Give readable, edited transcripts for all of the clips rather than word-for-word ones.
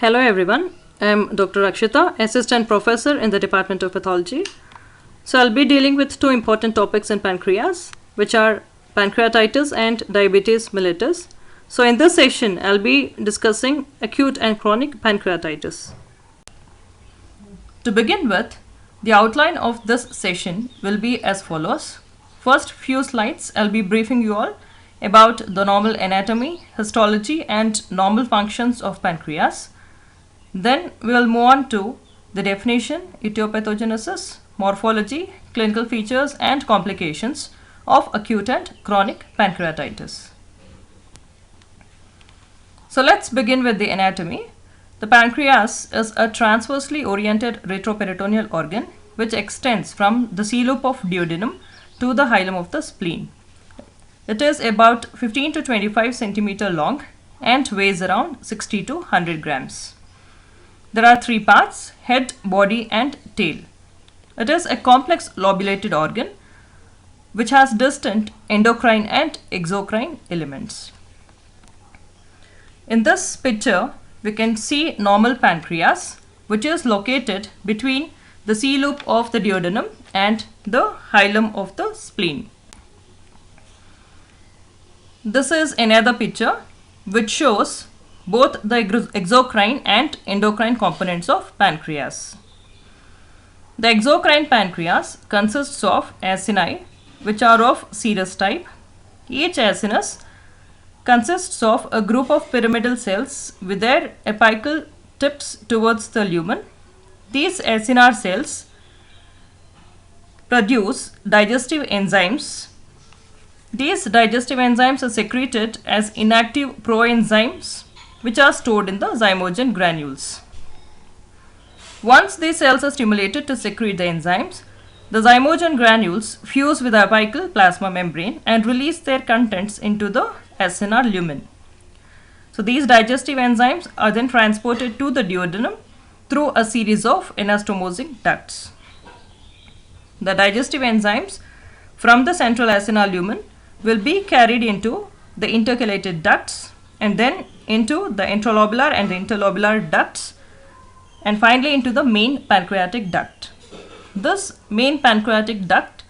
Hello everyone, I'm Dr. Akshita, Assistant Professor in the Department of Pathology. So I'll be dealing with two important topics in pancreas, which are pancreatitis and diabetes mellitus. So in this session, I'll be discussing acute and chronic pancreatitis. To begin with, the outline of this session will be as follows. First few slides, I'll be briefing you all about the normal anatomy, histology and normal functions of pancreas. Then we will move on to the definition, etiopathogenesis, morphology, clinical features and complications of acute and chronic pancreatitis. So let's begin with the anatomy. The pancreas is a transversely oriented retroperitoneal organ which extends from the C-loop of duodenum to the hilum of the spleen. It is about 15 to 25 centimeter long and weighs around 60 to 100 grams. There are three parts: head, body and tail. It is a complex lobulated organ which has distinct endocrine and exocrine elements. In this picture, we can see normal pancreas, which is located between the C-loop of the duodenum and the hilum of the spleen. This is another picture which shows both the exocrine and endocrine components of pancreas. The exocrine pancreas consists of acini, which are of serous type. Each acinus consists of a group of pyramidal cells with their apical tips towards the lumen. These acinar cells produce digestive enzymes. These digestive enzymes are secreted as inactive proenzymes which are stored in the zymogen granules. Once these cells are stimulated to secrete the enzymes, the zymogen granules fuse with the apical plasma membrane and release their contents into the acinar lumen. So these digestive enzymes are then transported to the duodenum through a series of anastomosing ducts. The digestive enzymes from the central acinar lumen will be carried into the intercalated ducts and then into the intralobular and the interlobular ducts and finally into the main pancreatic duct. This main pancreatic duct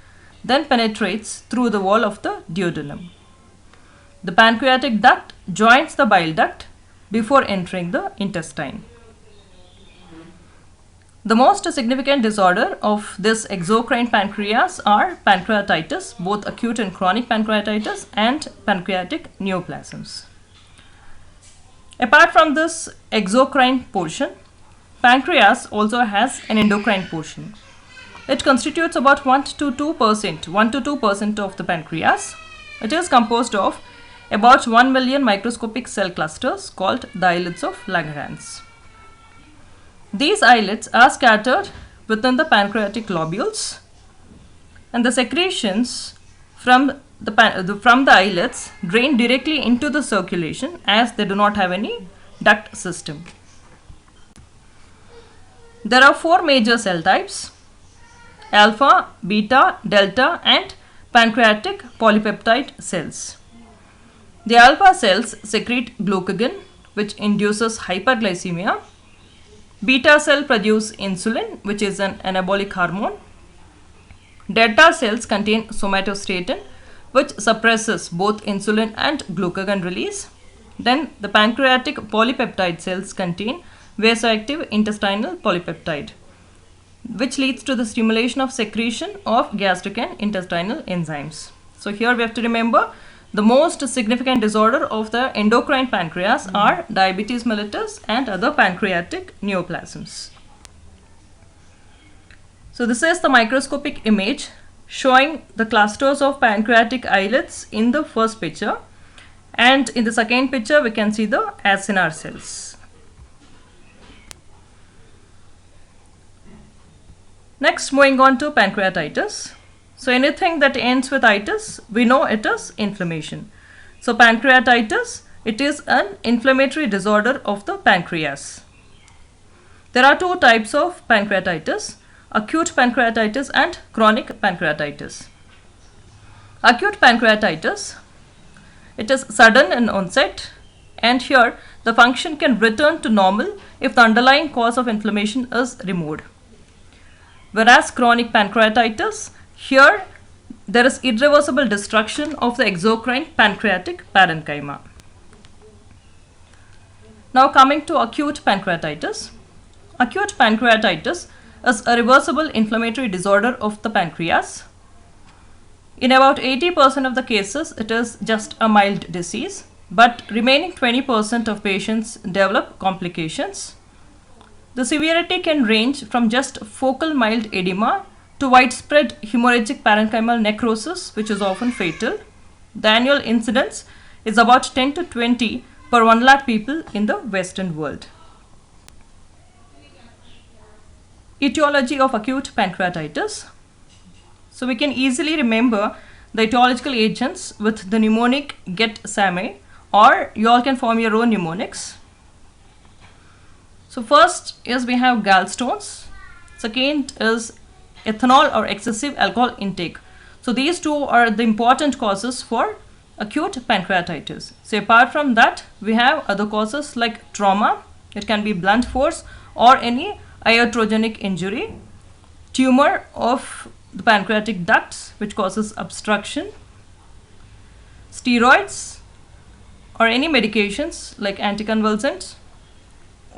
then penetrates through the wall of the duodenum. The pancreatic duct joins the bile duct before entering the intestine. The most significant disorder of this exocrine pancreas are pancreatitis, both acute and chronic pancreatitis, and pancreatic neoplasms. Apart from this exocrine portion, pancreas also has an endocrine portion. It constitutes about 1 to 2% of the pancreas. It is composed of about 1 million microscopic cell clusters called the islets of Langerhans. These islets are scattered within the pancreatic lobules, and the secretions from the islets drain directly into the circulation as they do not have any duct system. There are four major cell types: alpha, beta, delta and pancreatic polypeptide cells. The alpha cells secrete glucagon, which induces hyperglycemia. Beta cell produce insulin, which is an anabolic hormone. Delta cells contain somatostatin, which suppresses both insulin and glucagon release. Then the pancreatic polypeptide cells contain vasoactive intestinal polypeptide, which leads to the stimulation of secretion of gastric and intestinal enzymes. So here we have to remember the most significant disorder of the endocrine pancreas are diabetes mellitus and other pancreatic neoplasms. So this is the microscopic image showing the clusters of pancreatic islets in the first picture, and in the second picture we can see the acinar cells. Next, moving on to pancreatitis. So anything that ends with itis, we know it is inflammation. So pancreatitis, it is an inflammatory disorder of the pancreas. There are two types of pancreatitis: acute pancreatitis and chronic pancreatitis. Acute pancreatitis, it is sudden in onset and here the function can return to normal if the underlying cause of inflammation is removed. Whereas chronic pancreatitis, here there is irreversible destruction of the exocrine pancreatic parenchyma. Now coming to acute pancreatitis. Acute pancreatitis is a reversible inflammatory disorder of the pancreas. In about 80% of the cases, it is just a mild disease, but remaining 20% of patients develop complications. The severity can range from just focal mild edema to widespread hemorrhagic parenchymal necrosis, which is often fatal. The annual incidence is about 10 to 20 per 1 lakh people in the Western world. Etiology of acute pancreatitis. So we can easily remember the etiological agents with the mnemonic GET-SAME, or you all can form your own mnemonics. So first is we have gallstones. Second is ethanol or excessive alcohol intake. So these two are the important causes for acute pancreatitis. So apart from that, we have other causes like trauma. It can be blunt force or any iatrogenic injury, tumor of the pancreatic ducts which causes obstruction, steroids or any medications like anticonvulsants,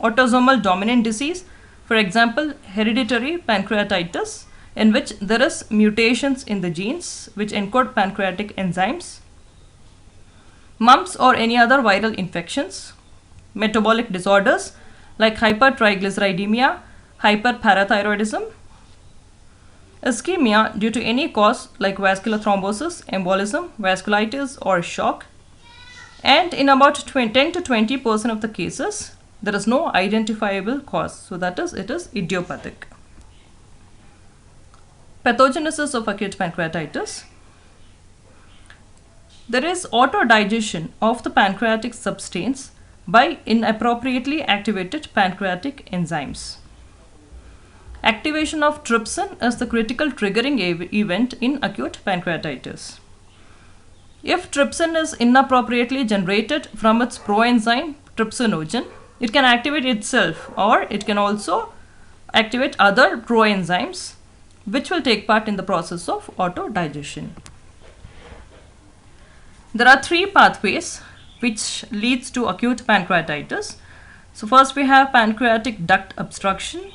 autosomal dominant disease, for example hereditary pancreatitis, in which there is mutations in the genes which encode pancreatic enzymes, mumps or any other viral infections, metabolic disorders like hypertriglyceridemia, hyperparathyroidism, ischemia due to any cause like vascular thrombosis, embolism, vasculitis or shock, and in about 10 to 20% of the cases there is no identifiable cause, so that is, it is idiopathic. Pathogenesis of acute pancreatitis. There is autodigestion of the pancreatic substance by inappropriately activated pancreatic enzymes. Activation of trypsin is the critical triggering event in acute pancreatitis. If trypsin is inappropriately generated from its proenzyme trypsinogen, it can activate itself, or it can also activate other proenzymes which will take part in the process of autodigestion. There are three pathways which leads to acute pancreatitis. So first we have pancreatic duct obstruction,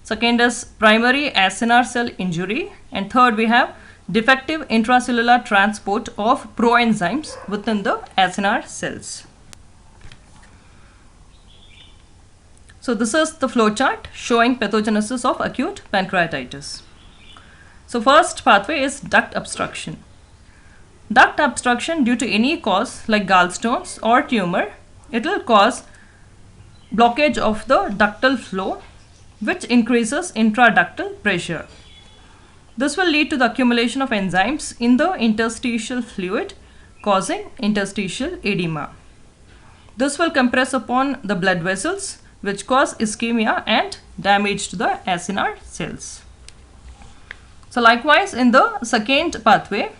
second is primary acinar cell injury, and third we have defective intracellular transport of proenzymes within the acinar cells. So this is the flowchart showing pathogenesis of acute pancreatitis. So first pathway is duct obstruction. Duct obstruction due to any cause like gallstones or tumor, it will cause blockage of the ductal flow which increases intraductal pressure. This will lead to the accumulation of enzymes in the interstitial fluid causing interstitial edema. This will compress upon the blood vessels which cause ischemia and damage to the acinar cells. So likewise in the second pathway,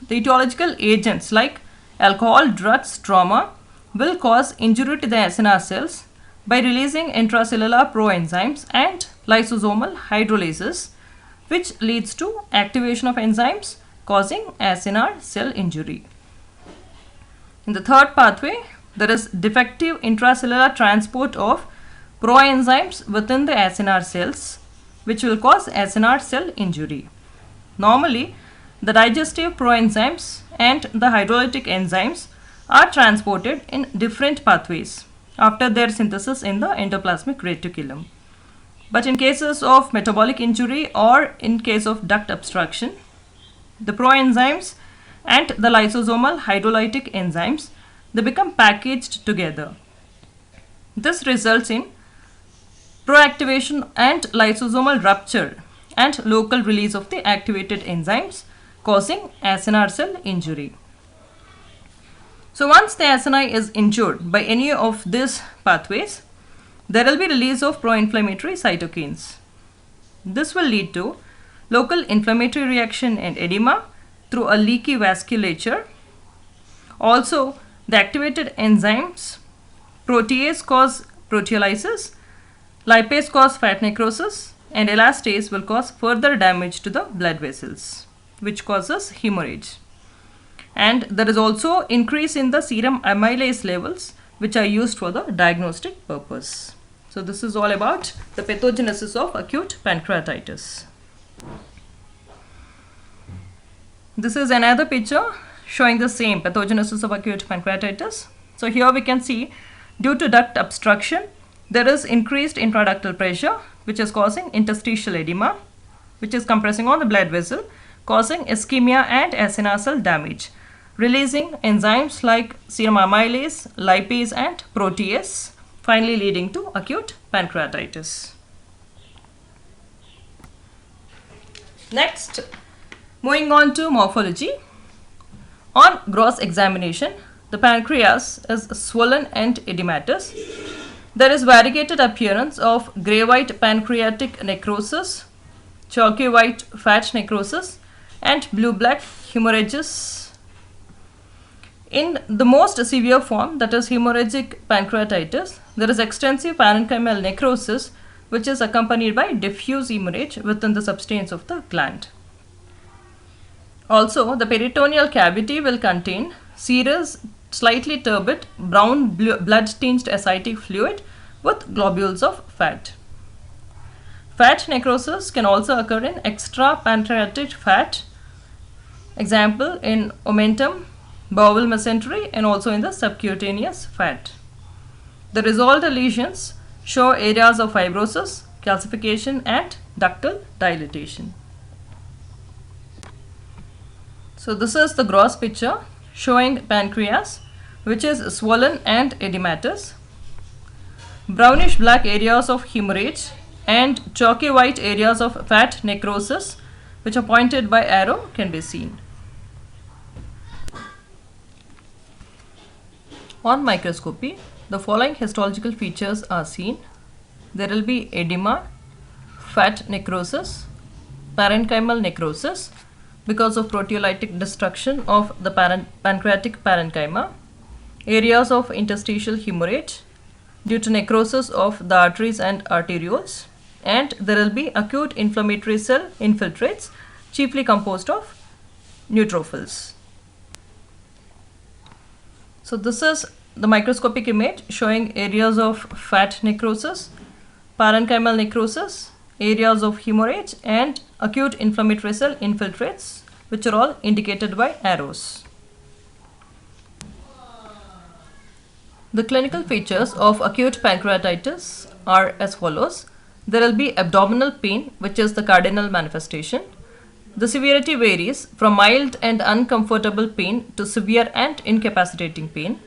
the etiological agents like alcohol, drugs, trauma will cause injury to the acinar cells by releasing intracellular proenzymes and lysosomal hydrolases, which leads to activation of enzymes causing acinar cell injury. In the third pathway, there is defective intracellular transport of proenzymes within the acinar cells, which will cause acinar cell injury. Normally, the digestive proenzymes and the hydrolytic enzymes are transported in different pathways after their synthesis in the endoplasmic reticulum. But in cases of metabolic injury or in case of duct obstruction, the proenzymes and the lysosomal hydrolytic enzymes, they become packaged together. This results in proactivation and lysosomal rupture and local release of the activated enzymes causing acinar cell injury. So once the acini is injured by any of these pathways, there will be release of pro-inflammatory cytokines. This will lead to local inflammatory reaction and edema through a leaky vasculature. Also, the activated enzymes protease cause proteolysis, lipase cause fat necrosis, and elastase will cause further damage to the blood vessels, which causes hemorrhage. And there is also increase in the serum amylase levels, which are used for the diagnostic purpose. So this is all about the pathogenesis of acute pancreatitis. This is another picture showing the same pathogenesis of acute pancreatitis. So here we can see, due to duct obstruction, there is increased intraductal pressure, which is causing interstitial edema, which is compressing on the blood vessel, causing ischemia and acinar cell damage, releasing enzymes like serum amylase, lipase, and protease, finally leading to acute pancreatitis. Next, moving on to morphology. On gross examination, the pancreas is swollen and edematous. There is variegated appearance of grey-white pancreatic necrosis, chalky-white fat necrosis, and blue-black hemorrhages. In the most severe form, that is hemorrhagic pancreatitis, there is extensive parenchymal necrosis, which is accompanied by diffuse hemorrhage within the substance of the gland. Also, the peritoneal cavity will contain serous, slightly turbid, brown blood-tinged ascitic fluid with globules of fat. Fat necrosis can also occur in extrapancreatic fat, example in omentum, bowel mesentery, and also in the subcutaneous fat. The resolved lesions show areas of fibrosis, calcification, and ductal dilatation. So this is the gross picture showing pancreas, which is swollen and edematous. Brownish black areas of hemorrhage and chalky white areas of fat necrosis, which are pointed by arrow, can be seen. On microscopy, the following histological features are seen. There will be edema, fat necrosis, parenchymal necrosis because of proteolytic destruction of the pancreatic parenchyma, areas of interstitial hemorrhage due to necrosis of the arteries and arterioles, and there will be acute inflammatory cell infiltrates, chiefly composed of neutrophils. So this is the microscopic image showing areas of fat necrosis, parenchymal necrosis, areas of hemorrhage, and acute inflammatory cell infiltrates, which are all indicated by arrows. The clinical features of acute pancreatitis are as follows. There will be abdominal pain, which is the cardinal manifestation. The severity varies from mild and uncomfortable pain to severe and incapacitating pain.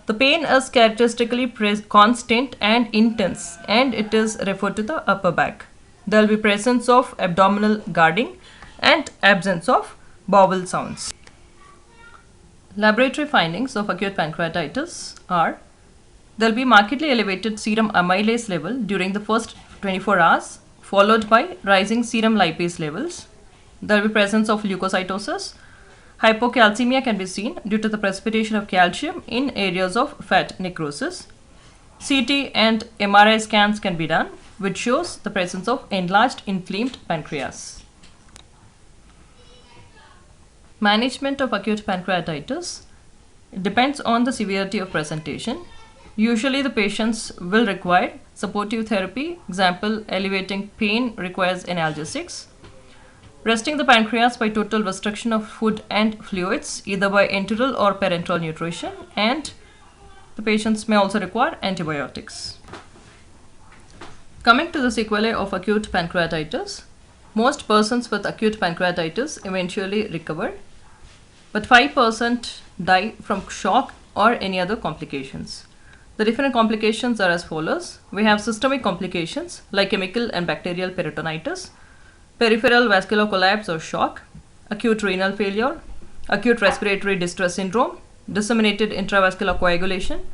The pain is characteristically constant and intense, and it is referred to the upper back. There will be presence of abdominal guarding and absence of bowel sounds. Laboratory findings of acute pancreatitis are: there will be markedly elevated serum amylase level during the first 24 hours, followed by rising serum lipase levels. There will be presence of leukocytosis. Hypocalcemia can be seen due to the precipitation of calcium in areas of fat necrosis. CT and MRI scans can be done, which shows the presence of enlarged inflamed pancreas. Management of acute pancreatitis depends on the severity of presentation. Usually the patients will require supportive therapy. Example, elevating pain requires analgesics. Resting the pancreas by total restriction of food and fluids, either by enteral or parenteral nutrition, and the patients may also require antibiotics. Coming to the sequelae of acute pancreatitis, most persons with acute pancreatitis eventually recover, but 5% die from shock or any other complications. The different complications are as follows. We have systemic complications like chemical and bacterial peritonitis, peripheral vascular collapse or shock, acute renal failure, acute respiratory distress syndrome, disseminated intravascular coagulation,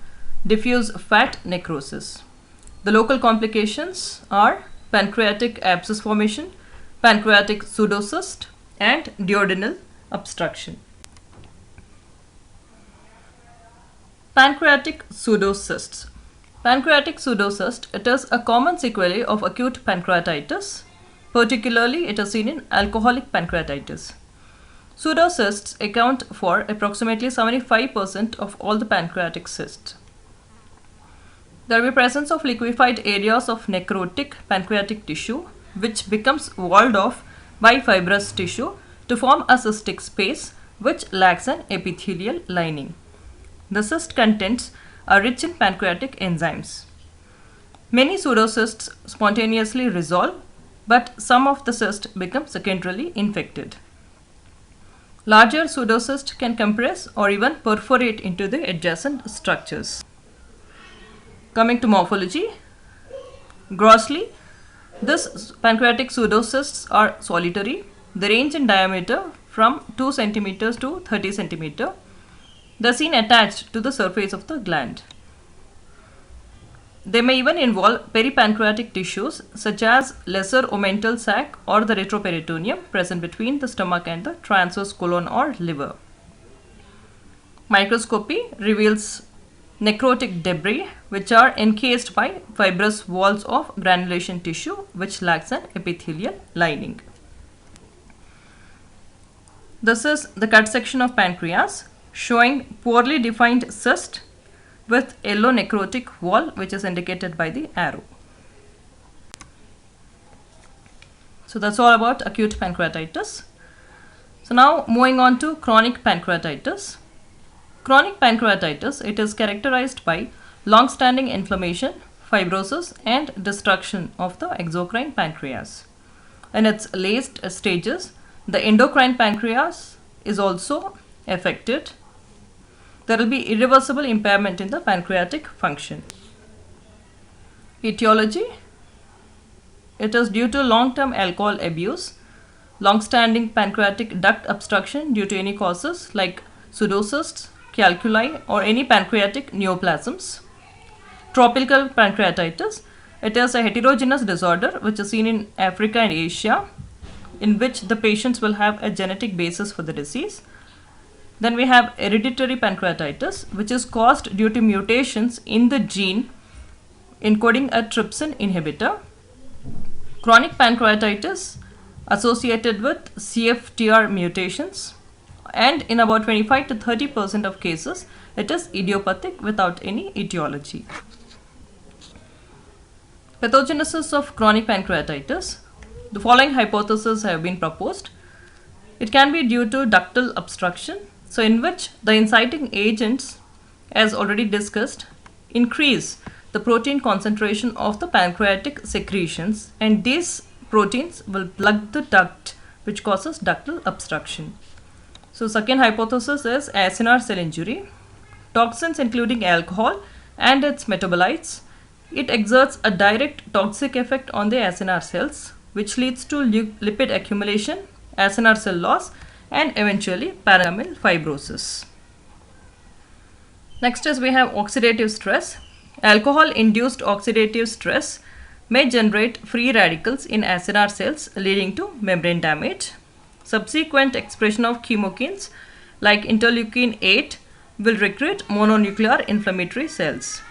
diffuse fat necrosis. The local complications are pancreatic abscess formation, pancreatic pseudocyst, and duodenal obstruction. Pancreatic pseudocysts. Pancreatic pseudocyst, it is a common sequelae of acute pancreatitis. Particularly, it is seen in alcoholic pancreatitis. Pseudocysts account for approximately 75% of all the pancreatic cysts. There will be presence of liquefied areas of necrotic pancreatic tissue, which becomes walled off by fibrous tissue to form a cystic space which lacks an epithelial lining. The cyst contents are rich in pancreatic enzymes. Many pseudocysts spontaneously resolve, but some of the cysts become secondarily infected. Larger pseudocysts can compress or even perforate into the adjacent structures. Coming to morphology, grossly, these pancreatic pseudocysts are solitary. They range in diameter from 2 cm to 30 cm. They are seen attached to the surface of the gland. They may even involve peripancreatic tissues such as lesser omental sac or the retroperitoneum present between the stomach and the transverse colon or liver. Microscopy reveals necrotic debris which are encased by fibrous walls of granulation tissue which lacks an epithelial lining. This is the cut section of pancreas showing poorly defined cyst with yellow necrotic wall which is indicated by the arrow. So that's all about acute pancreatitis. So now moving on to chronic pancreatitis. Chronic pancreatitis, it is characterized by long-standing inflammation, fibrosis and destruction of the exocrine pancreas. In its late stages, the endocrine pancreas is also affected. There will be irreversible impairment in the pancreatic function. Etiology, it is due to long-term alcohol abuse, long-standing pancreatic duct obstruction due to any causes like pseudocysts, calculi or any pancreatic neoplasms. Tropical pancreatitis, it is a heterogeneous disorder which is seen in Africa and Asia, in which the patients will have a genetic basis for the disease. Then we have hereditary pancreatitis, which is caused due to mutations in the gene encoding a trypsin inhibitor. Chronic pancreatitis associated with CFTR mutations, and in about 25 to 30% of cases, it is idiopathic without any etiology. Pathogenesis of chronic pancreatitis. The following hypotheses have been proposed. It can be due to ductal obstruction, so in which the inciting agents, as already discussed, increase the protein concentration of the pancreatic secretions, and these proteins will plug the duct which causes ductal obstruction. So second hypothesis is acinar cell injury. Toxins including alcohol and its metabolites, it exerts a direct toxic effect on the acinar cells which leads to lipid accumulation, acinar cell loss and eventually parenchymal fibrosis. Next is we have oxidative stress. Alcohol induced oxidative stress may generate free radicals in acinar cells leading to membrane damage. Subsequent expression of chemokines like interleukin 8 will recruit mononuclear inflammatory cells.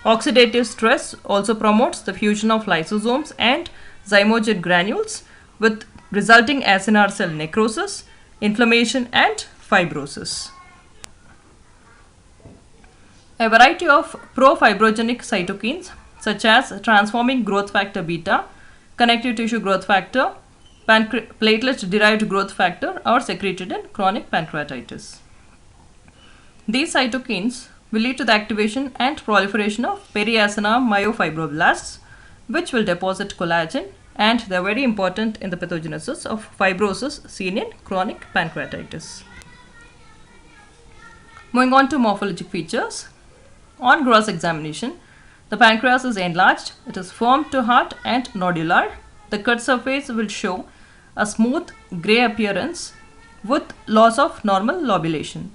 Oxidative stress also promotes the fusion of lysosomes and zymogen granules with resulting acinar cell necrosis, inflammation and fibrosis. A variety of pro-fibrogenic cytokines such as transforming growth factor beta, connective tissue growth factor, platelet-derived growth factor are secreted in chronic pancreatitis. These cytokines will lead to the activation and proliferation of periacinar myofibroblasts, which will deposit collagen, and they are very important in the pathogenesis of fibrosis seen in chronic pancreatitis. Moving on to morphologic features. On gross examination, the pancreas is enlarged, it is firm to hard and nodular. The cut surface will show a smooth grey appearance with loss of normal lobulation.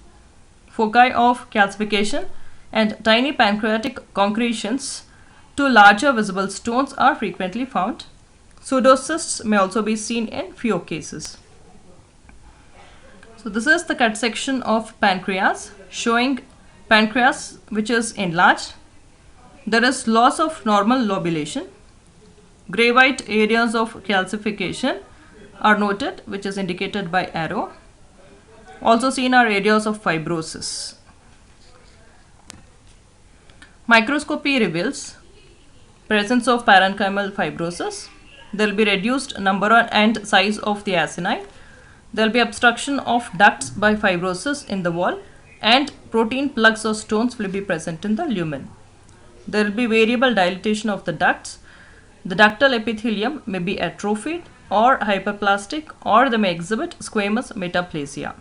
Foci of calcification and tiny pancreatic concretions to larger visible stones are frequently found. Pseudocysts may also be seen in few cases. So this is the cut section of pancreas showing pancreas which is enlarged. There is loss of normal lobulation. Gray-white areas of calcification are noted, which is indicated by arrow. Also seen are areas of fibrosis. Microscopy reveals presence of parenchymal fibrosis. There will be reduced number and size of the acini. There will be obstruction of ducts by fibrosis in the wall, and protein plugs or stones will be present in the lumen. There will be variable dilatation of the ducts. The ductal epithelium may be atrophied or hyperplastic, or they may exhibit squamous metaplasia.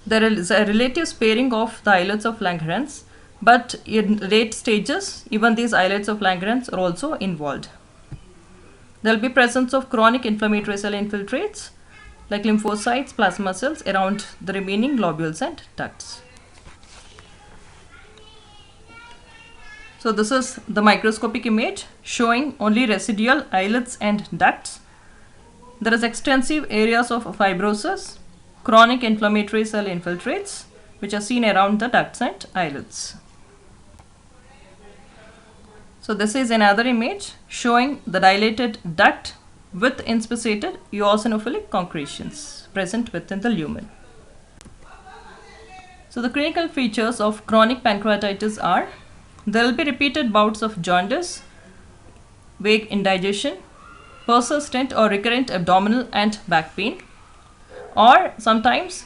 There is a relative sparing of the islets of Langerhans, but in late stages, even these islets of Langerhans are also involved. There will be presence of chronic inflammatory cell infiltrates like lymphocytes, plasma cells around the remaining lobules and ducts. So this is the microscopic image showing only residual islets and ducts. There is extensive areas of fibrosis, chronic inflammatory cell infiltrates, which are seen around the ducts and islets. So this is another image showing the dilated duct with inspissated eosinophilic concretions present within the lumen. So the clinical features of chronic pancreatitis are: there will be repeated bouts of jaundice, vague indigestion, persistent or recurrent abdominal and back pain, or sometimes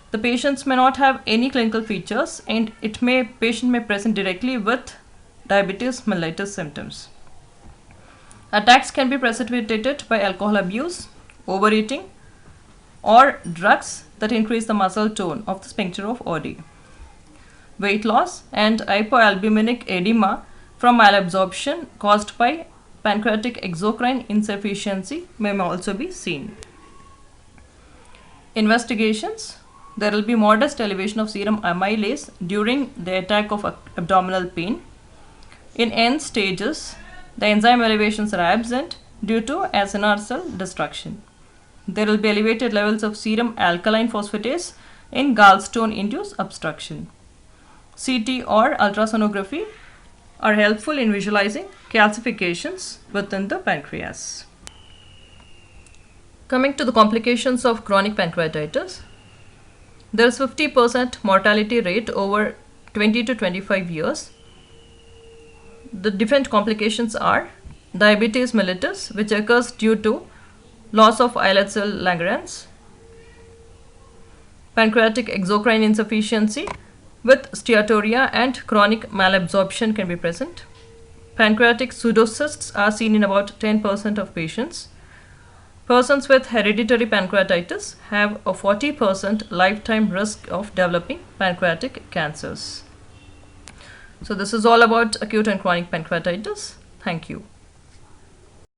the patients may not have any clinical features and patient may present directly with diabetes mellitus symptoms. Attacks can be precipitated by alcohol abuse, overeating, or drugs that increase the muscle tone of the sphincter of Oddi. Weight loss and hypoalbuminic edema from malabsorption caused by pancreatic exocrine insufficiency may also be seen. Investigations: there will be modest elevation of serum amylase during the attack of abdominal pain. In end stages, the enzyme elevations are absent due to acinar cell destruction. There will be elevated levels of serum alkaline phosphatase in gallstone-induced obstruction. CT or ultrasonography are helpful in visualizing calcifications within the pancreas. Coming to the complications of chronic pancreatitis, there is 50% mortality rate over 20 to 25 years. The different complications are diabetes mellitus, which occurs due to loss of islet cell Langerhans, pancreatic exocrine insufficiency with steatorrhea and chronic malabsorption can be present. Pancreatic pseudocysts are seen in about 10% of patients. Persons with hereditary pancreatitis have a 40% lifetime risk of developing pancreatic cancers. So this is all about acute and chronic pancreatitis. Thank you.